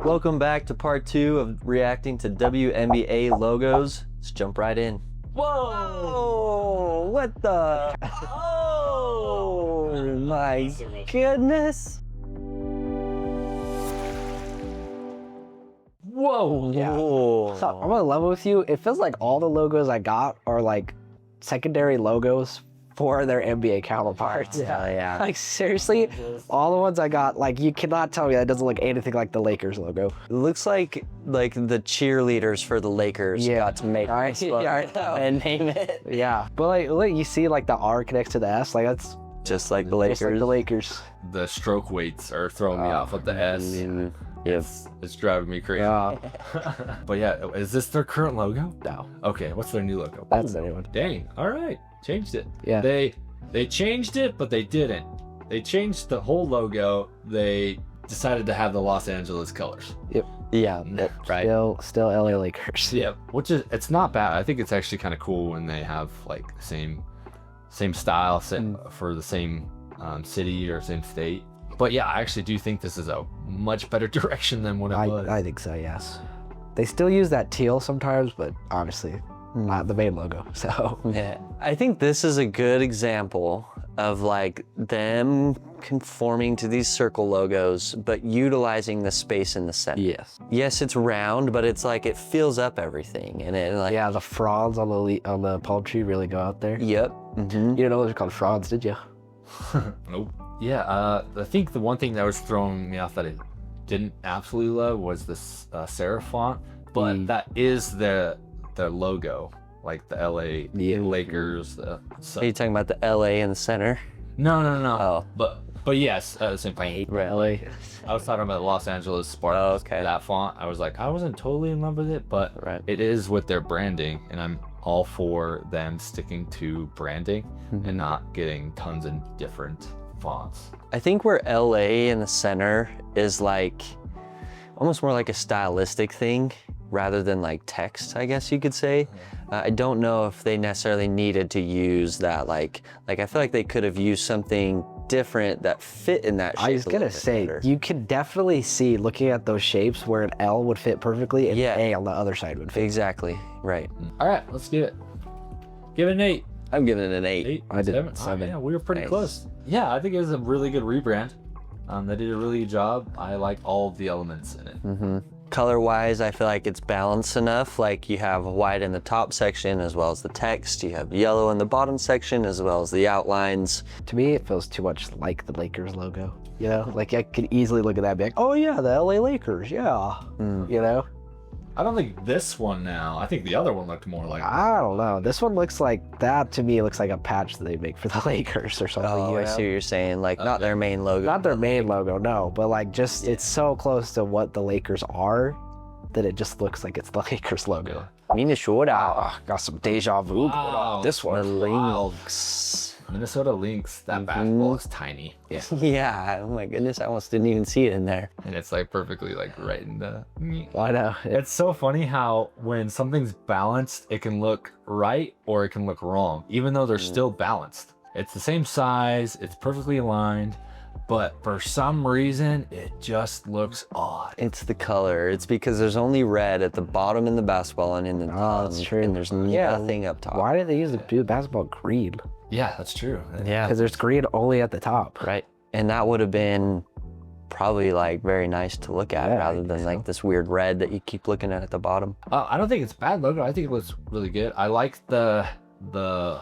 Welcome back to part 2 of reacting to WNBA logos. Let's jump right in. Whoa! What the? Oh my goodness! Whoa! Yeah. So I'm gonna level with you. It feels like all the logos I got are like secondary logos for their NBA counterparts. Yeah. Like seriously, all the ones I got, like you cannot tell me that doesn't look anything like the Lakers logo. It looks like the cheerleaders for the Lakers got to make this and name it. Yeah, but like you see like the R connects to the S, like that's just like the Lakers. just like the Lakers. The stroke weights are throwing me off with the S. It's driving me crazy. Yeah. But yeah, is this their current logo? No. Okay, what's their new logo? That's the new one. Dang, all right, changed it. Yeah. They changed it, but they didn't. They changed the whole logo. They decided to have the Los Angeles colors. Yep. Yeah, right. Still LA Lakers. Yep. Which is, it's not bad. I think it's actually kind of cool when they have like same style for the same city or same state. But yeah, I actually do think this is a much better direction than what it was. I think so, yes. They still use that teal sometimes, but honestly, not the main logo, so. Yeah, I think this is a good example of like them conforming to these circle logos, but utilizing the space in the center. Yes. Yes, it's round, but it's like it fills up everything, and it like. Yeah, the fronds on the palm tree really go out there. Yep. You didn't know those are called fronds, did you? Nope. Yeah, I think the one thing that was throwing me off that I didn't absolutely love was this serif font, but that is their logo, like the LA Lakers. Are you talking about the LA in the center? No. Oh. But yes, same thing. LA. I was talking about Los Angeles Spartans. Oh, okay. That font, I was like, I wasn't totally in love with it, but it is with their branding, and I'm all for them sticking to branding and not getting tons of different fonts. I think where LA in the center is like almost more like a stylistic thing rather than like text, I guess you could say. I don't know if they necessarily needed to use that like I feel like they could have used something different that fit in that shape. I was gonna say, you could definitely see looking at those shapes where an L would fit perfectly and an A on the other side would fit. Exactly, right. All right, let's give it. Give it an 8. I'm giving it an 8. I did 7. 7. Yeah, we were pretty close. Yeah, I think it was a really good rebrand. They did a really good job. I like all of the elements in it. Color-wise, I feel like it's balanced enough. Like you have white in the top section as well as the text. You have yellow in the bottom section as well as the outlines. To me, it feels too much like the Lakers logo. You know, like I could easily look at that and be like, oh yeah, the LA Lakers, yeah. You know? I don't think this one now. I think the other one looked more like. I don't know. This one looks like that to me. It looks like a patch that they make for the Lakers or something. Oh, you I know? see what you're saying. Like not their main logo. Not their main logo, no. But like just it's so close to what the Lakers are that it just looks like it's the Lakers logo. Minnesota. Got some deja vu going on. This one. The Lynx. Minnesota Lynx. That basketball is tiny. Yeah. Yeah. Oh my goodness. I almost didn't even see it in there. And it's like perfectly like right in the. I know. It's so funny how when something's balanced, it can look right or it can look wrong, even though they're still balanced. It's the same size. It's perfectly aligned. But for some reason, it just looks odd. It's the color. It's because there's only red at the bottom in the basketball and in the that's true. And there's nothing up top. Why did they use the basketball green? Yeah, that's true. Yeah. Because there's green only at the top. Right. And that would have been probably like very nice to look at rather than like this weird red that you keep looking at the bottom. I don't think it's a bad logo. I think it looks really good. I like the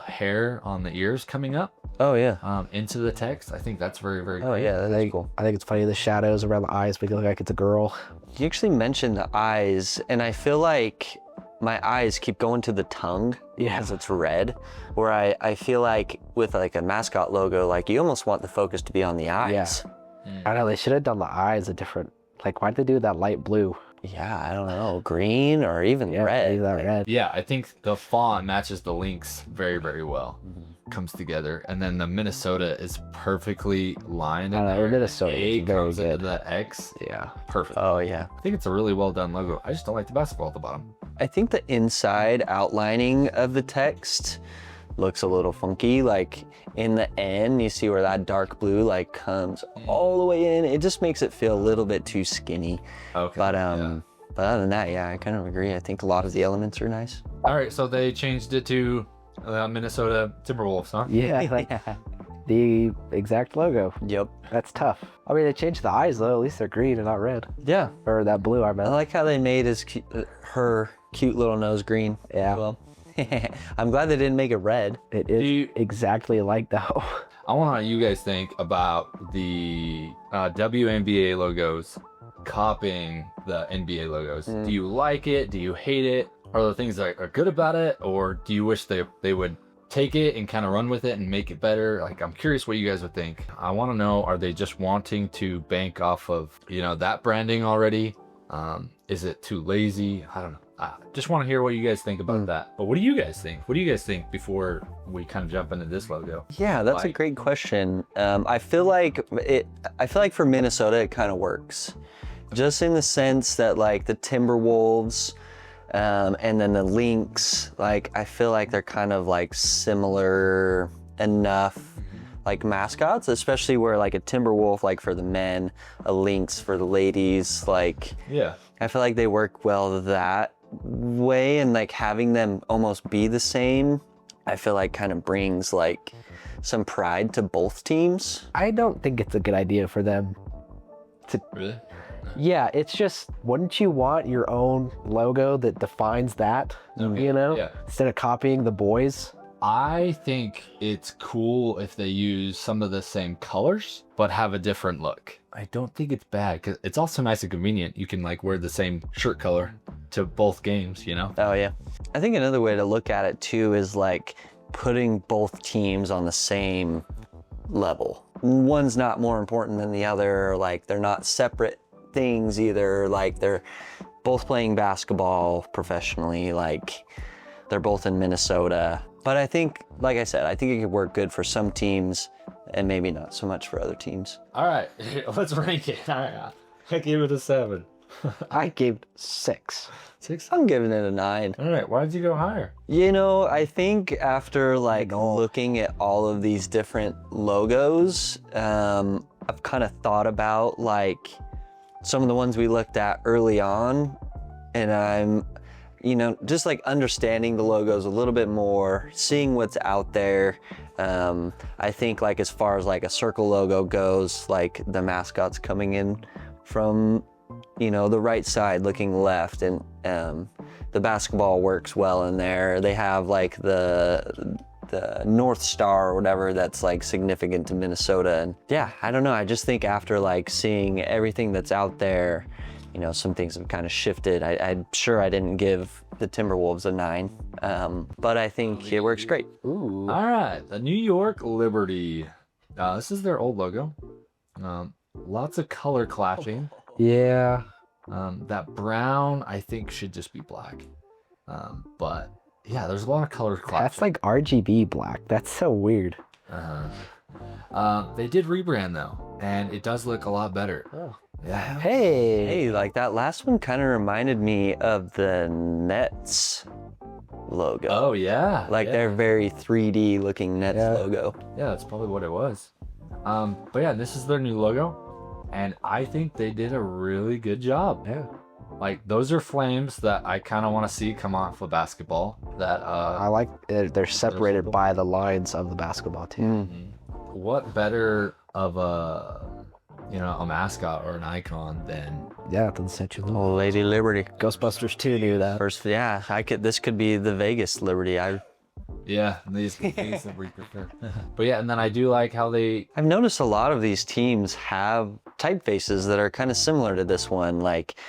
hair on the ears coming up. Oh yeah. Into the text. I think that's very, very cool. Oh yeah, that's cool. I think it's funny the shadows around the eyes make it look like it's a girl. You actually mentioned the eyes, and I feel like my eyes keep going to the tongue because it's red, where I feel like with like a mascot logo, like you almost want the focus to be on the eyes. I know, they should have done the eyes a different, like why'd they do that light blue? Yeah, I don't know, green or even red. Maybe that red. Yeah, I think the font matches the Lynx very, very well. Comes together, and then the Minnesota is perfectly lined. I know, Minnesota A is very comes into good. the X. Yeah. Perfect. Oh yeah. I think it's a really well done logo. I just don't like the basketball at the bottom. I think the inside outlining of the text looks a little funky. Like in the end, you see where that dark blue like comes all the way in. It just makes it feel a little bit too skinny. Okay. But other than that, yeah, I kind of agree. I think a lot of the elements are nice. All right, so they changed it to Minnesota Timberwolves, huh? Yeah, like the exact logo. Yep. That's tough. I mean, they changed the eyes though. At least they're green and not red. Yeah. Or that blue, I I meant. like how they made her cute little nose green. Yeah. As well. I'm glad they didn't make it red. It is exactly like that. I want to know what you guys think about the WNBA logos copying the NBA logos. Do you like it? Do you hate it? Are there things that are good about it? Or do you wish they would take it and kind of run with it and make it better? Like, I'm curious what you guys would think. I want to know, are they just wanting to bank off of, that branding already? Is it too lazy? I don't know. I just want to hear what you guys think about that. But what do you guys think? What do you guys think before we kind of jump into this logo? Yeah, that's a great question. I feel like for Minnesota, it kind of works. Just in the sense that like the Timberwolves, and then the Lynx, like I feel like they're kind of like similar enough like mascots, especially where like a Timberwolf like for the men, a Lynx for the ladies, like Yeah. I feel like they work well that way, and like having them almost be the same, I feel like kind of brings like some pride to both teams. I don't think it's a good idea for them. Really? Yeah, it's just, wouldn't you want your own logo that defines that, Yeah. instead of copying the boys? I think it's cool if they use some of the same colors, but have a different look. I don't think it's bad because it's also nice and convenient. You can like wear the same shirt color to both games, Oh yeah. I think another way to look at it too is like putting both teams on the same level. One's not more important than the other, or like they're not separate things either, like they're both playing basketball professionally, like they're both in Minnesota. But I think, like I said, I think it could work good for some teams and maybe not so much for other teams. All right, let's rank it. All right, I gave it a 7. I gave 6. 6? I'm giving it a 9. All right, why did you go higher? I think after like looking at all of these different logos, I've kind of thought about like some of the ones we looked at early on, and I'm, just like understanding the logos a little bit more, seeing what's out there. I think like as far as like a circle logo goes, like the mascot's coming in from, the right side looking left, and the basketball works well in there. They have like the North Star or whatever that's like significant to Minnesota. And yeah, I don't know. I just think after like seeing everything that's out there, some things have kind of shifted. I'm sure I didn't give the Timberwolves a 9, but I think it works great. Ooh. All right, the New York Liberty. This is their old logo. Lots of color clashing. Yeah. That brown, I think, should just be black. But yeah, there's a lot of color clashing. That's like RGB black. That's so weird. They did rebrand though, and it does look a lot better. Oh. Yeah. Hey. Like that last one kind of reminded me of the Nets logo. Oh yeah. Like their very 3D looking Nets logo. Yeah, that's probably what it was. But yeah, this is their new logo, and I think they did a really good job. Yeah. Like those are flames that I kind of want to see come off of basketball. That I like they're separated by the lines of the basketball too. What better of a mascot or an icon than than Statue of Liberty. Oh, Lady Liberty. Ghostbusters 2 knew that. First, yeah, this could be the Vegas Liberty. these that we prefer. But yeah, and then I do like how I've noticed a lot of these teams have typefaces that are kind of similar to this one, like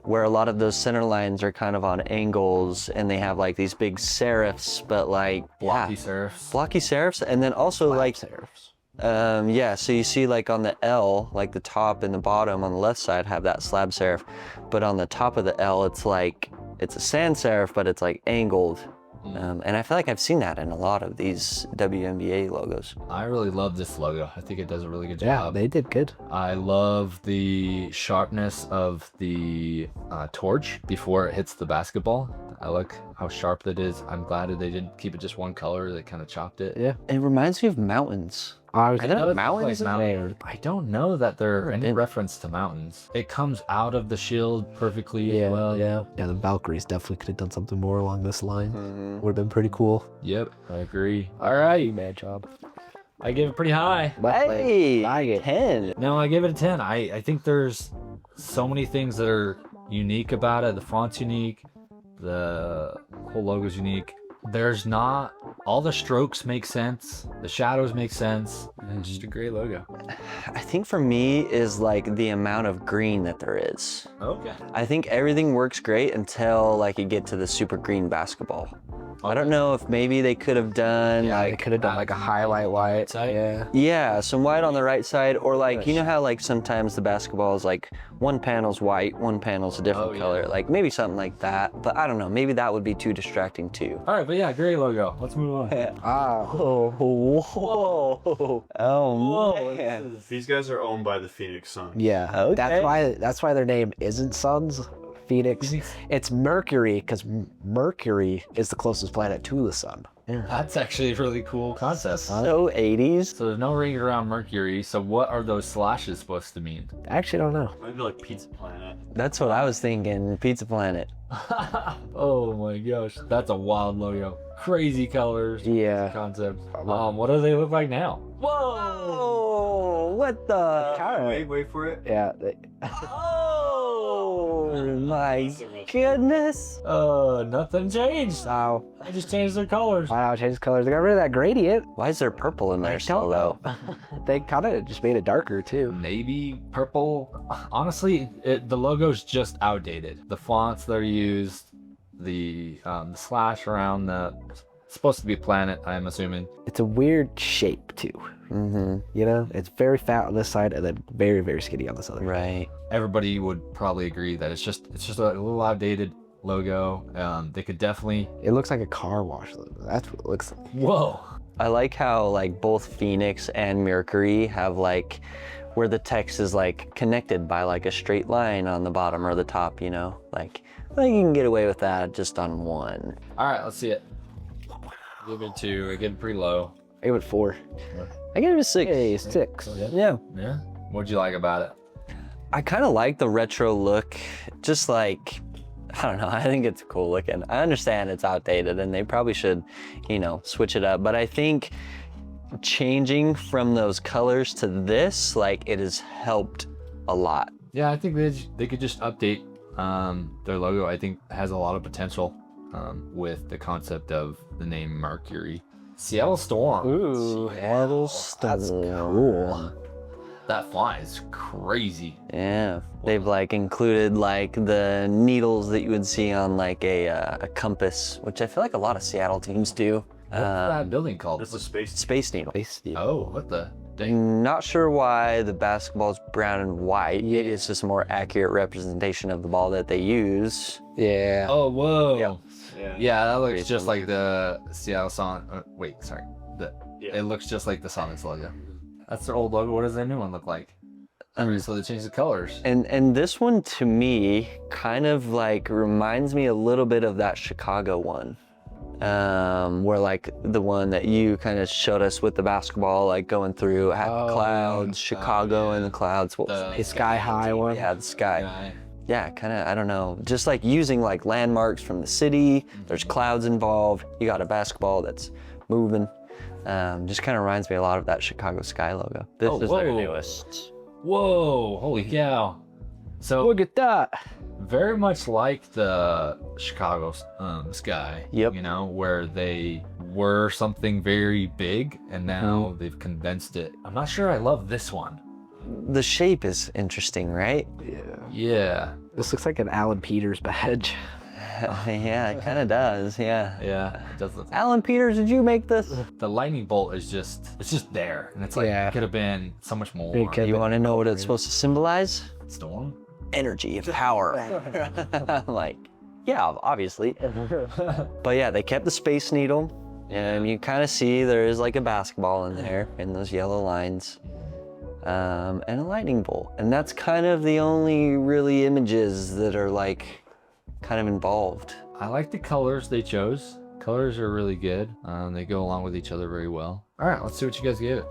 where a lot of those center lines are kind of on angles, and they have like these big serifs, but like blocky serifs. Blocky serifs, and then also like serifs. So you see like on the L, like the top and the bottom on the left side have that slab serif, but on the top of the L, it's a sans serif, but it's like angled. And I feel like I've seen that in a lot of these WNBA logos. I really love this logo. I think it does a really good job. Yeah, they did good. I love the sharpness of the torch before it hits the basketball. I like how sharp that is. I'm glad that they didn't keep it just one color. They kind of chopped it. Yeah. It reminds me of mountains. I was Are there It does mountains look in like there? mountains. I don't know that there are any didn't. reference to mountains. It comes out of the shield perfectly Yeah, as well. yeah. Yeah, the Valkyries definitely could have done something more along this line. Would have been pretty cool. Yep, I agree. All right, Bad job. I give it pretty high. Hey, I get 10. No, I give it a 10. I think there's so many things that are unique about it. The font's unique. The whole logo's unique. There's not... All the strokes make sense. The shadows make sense. And it's just a great logo. I think for me is like the amount of green that there is. Okay. I think everything works great until like you get to the super green basketball. I don't know if maybe they could have done Yeah, they like, could have done like a highlight white. Yeah. yeah, some white on the right side, or like, you know how like sometimes the basketball is like one panel's white, one panel's a different Oh, yeah. color, like maybe something like that. But I don't know, maybe that would be too distracting too. All right, but yeah, great logo. Let's move on. Oh, whoa, oh man. These guys are owned by the Phoenix Suns. Yeah, Okay. that's why their name isn't Suns. Phoenix. It's Mercury because Mercury is the closest planet to the sun. Yeah. That's actually a really cool concept. So 80s. So there's no ring around Mercury. So what are those slashes supposed to mean? I actually don't know. Maybe like Pizza Planet. That's what I was thinking, Pizza Planet. Oh my gosh, that's a wild logo. Crazy colors. Yeah. Concept. What do they look like now? Whoa, what the? Wait for it. Yeah. Oh my goodness. Nothing changed. So, They just changed their colors. wow, changed colors. They got rid of that gradient. Why is there purple in there I still don't though? know. They kind of just made it darker too. Navy, purple. Honestly, the logo's just outdated. The fonts that are used, the slash around the... It's supposed to be a planet, I'm assuming. It's a weird shape too. Mm-hmm. You know, it's very fat on this side and then very, very skinny on this other. Right. Everybody would probably agree that it's just a little outdated logo. They could definitely... It looks like a car wash logo. That's what it looks like. Whoa. I like how like both Phoenix and Mercury have like where the text is like connected by like a straight line on the bottom or the top, you know? Like you can get away with that just on one. All right, let's see it. Give it 2. I give it pretty low. I give it 4. I give it a 6. Hey, 6. Yeah. Yeah. What'd you like about it? I kind of like the retro look. Just like, I don't know, I think it's cool looking. I understand it's outdated and they probably should, you know, switch it up. But I think changing from those colors to this, like it has helped a lot. Yeah, I think they could just update their logo. I think it has a lot of potential with the concept of the name Mercury. Seattle Storm. Ooh, Seattle that's cool. That font is crazy. Yeah, they've like included like the needles that you would see on like a compass, which I feel like a lot of Seattle teams do. What's that building called? That's a space. Space Needle. Oh, what the dang. Not sure why the basketball's brown and white. It's just a more accurate representation of the ball that they use. Yeah. Oh, whoa. Yeah. Yeah, that looks Great. just like the Seattle Sonic. Wait, sorry. Yeah. It looks just like the Sonics logo. That's their old logo. What does their new one look like? So they changed the colors. And this one to me kind of like reminds me a little bit of that Chicago one. Where like the one that you kind of showed us with the basketball like going through had clouds, Chicago in the clouds. What was The sky high one. Yeah, the sky. Guy. Yeah, kind of, I don't know, just like using like landmarks from the city. There's clouds involved. You got a basketball that's moving. Just kind of reminds me a lot of that Chicago Sky logo. This is their whoa. newest. Whoa, holy cow. So Look at that. very much like the Chicago Sky. Yep. You know, where they were something very big and now they've condensed it. I'm not sure I love this one. The shape is interesting, right? Yeah. This looks like an Alan Peters badge. Yeah, it kind of does, yeah. Yeah, it does look. Alan Peters, did you make this? The lightning bolt is it's just there, and it's like Yeah. it could have been so much more. It could- You want to know what it's supposed to symbolize? Storm. Energy and power. Like, yeah, obviously. But yeah, they kept the Space Needle, and you kind of see there is like a basketball in there in those yellow lines, and a lightning bolt. And that's kind of the only really images that are like kind of involved. I like the colors they chose. Colors are really good. They go along with each other very well. All right, let's see what you guys gave it.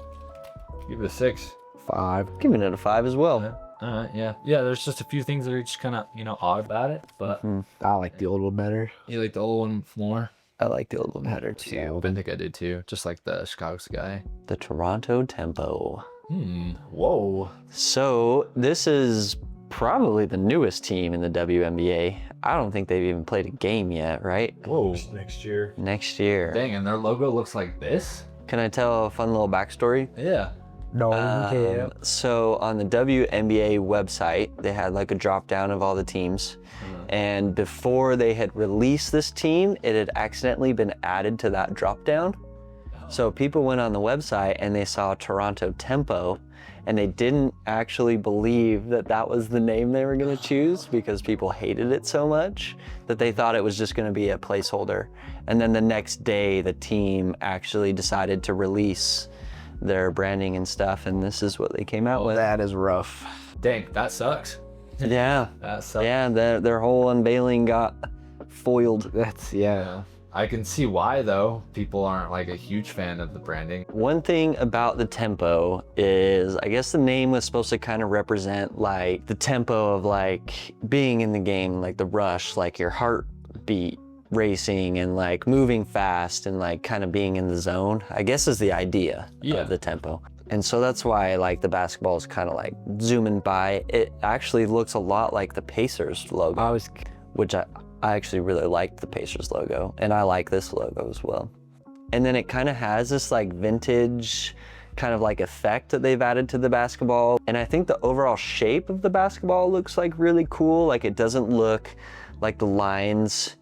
Give it a 6. 5. Giving it a 5 as well. All right, yeah. There's just a few things that are just kind of odd about it, but I like the old one better. you like the old one more. I like the old one better too. I think I did too. Just like the Chicago Sky. The Toronto Tempo. Whoa. So this is probably the newest team in the WNBA. I don't think they've even played a game yet, right? Whoa. Next year. Next year. Dang, and their logo looks like this? Can I tell a fun little backstory? Yeah. No, So on the WNBA website, they had like a drop down of all the teams. And before they had released this team, it had accidentally been added to that drop down. So people went on the website and they saw Toronto Tempo, and they didn't actually believe that that was the name they were going to choose because people hated it so much that they thought it was just going to be a placeholder. And then the next day, the team actually decided to release their branding and stuff, and this is what they came out with. that is rough. Dang, that sucks. Yeah, That sucks. yeah, their whole unveiling got foiled. That's, yeah. I can see why though. People aren't like a huge fan of the branding. One thing about the tempo is, I guess the name was supposed to kind of represent like the tempo of like being in the game, like the rush, like your heartbeat racing and like moving fast and like kind of being in the zone, I guess is the idea of the tempo. And so that's why like the basketball is kind of like zooming by. It actually looks a lot like the Pacers logo, which I actually really liked the Pacers logo, and I like this logo as well. And then it kind of has this like vintage kind of like effect that they've added to the basketball. And I think the overall shape of the basketball looks like really cool. Like it doesn't look like the lines,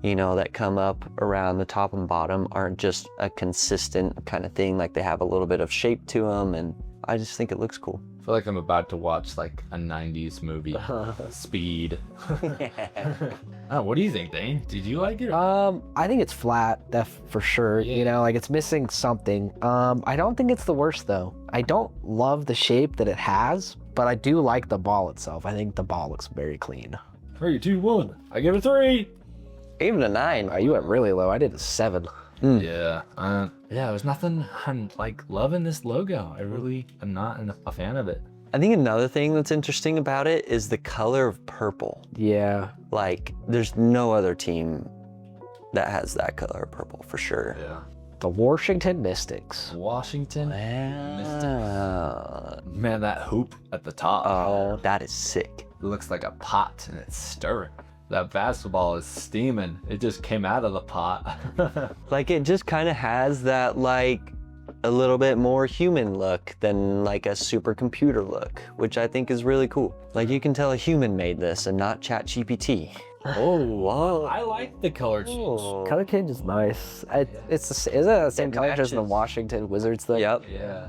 you know, that come up around the top and bottom aren't just a consistent kind of thing. Like they have a little bit of shape to them, and I just think it looks cool. I feel like I'm about to watch like a 90s movie. Speed. What do you think, Thain? Did you like it? I think it's flat, for sure. You know, like it's missing something. I don't think it's the worst though. I don't love the shape that it has, but I do like the ball itself. I think the ball looks very clean. 3, 2, 1. I give it a 3. Even a 9. You went really low. I did a 7. Yeah. There's nothing I'm like loving this logo. I really am not a fan of it. I think another thing that's interesting about it is the color of purple. Yeah. Like there's no other team that has that color of purple for sure. Yeah. The Washington Mystics. Washington. Ah. Man, that hoop at the top. Oh, that is sick. It looks like a pot and it's stirring. That basketball is steaming. It just came out of the pot. Like it just kind of has that like a little bit more human look than like a supercomputer look, which I think is really cool. Like you can tell a human made this and not ChatGPT. Oh, wow. I like the color change. Oh. Color change is nice. Isn't it the same It color as the matches. Washington Wizards thing? Yep. Yeah.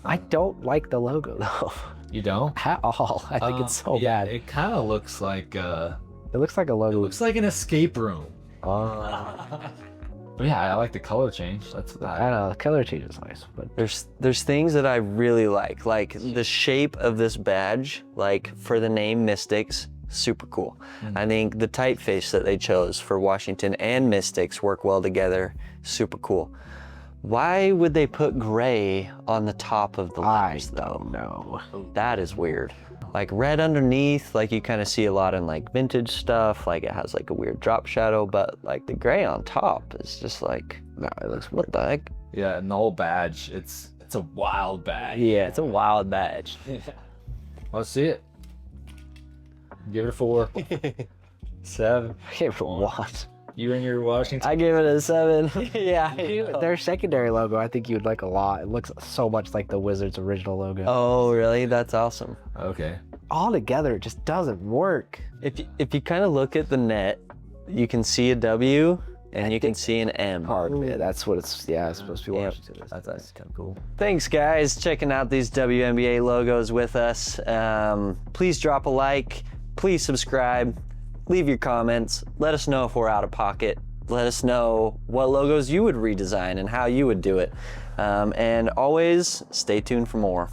I don't like the logo though. You don't? At all. I think it's so yeah, bad. it kind of looks like It looks like a logo. it looks like an escape room. Oh. But yeah, I like the color change. That's I don't know. The color change is nice, but There's things that I really like the shape of this badge, like for the name Mystics, super cool. I think the typeface that they chose for Washington and Mystics work well together, super cool. Why would they put gray on the top of the letters though? No. That is weird. Like red underneath, like you kind of see a lot in like vintage stuff, like it has like a weird drop shadow, but like the gray on top is just like, No, it looks what the heck? Yeah, and the whole badge, it's a wild badge. Yeah, it's a wild badge. Let's see it. Give it a 4. 7. I can't even watch. You and your Washington. I give it a 7. Yeah. Their secondary logo, I think you'd like a lot. It looks so much like the Wizards' original logo. Oh, really? That's awesome. Okay. All together, it just doesn't work. If you kind of look at the net, you can see a W and you can see an M. Yeah, that's what it's. Yeah, it's supposed to be Yep. Washington. That's kind of cool. Thanks, guys, checking out these WNBA logos with us. Please drop a like. Please subscribe. Leave your comments. Let us know if we're out of pocket. Let us know what logos you would redesign and how you would do it. And always stay tuned for more.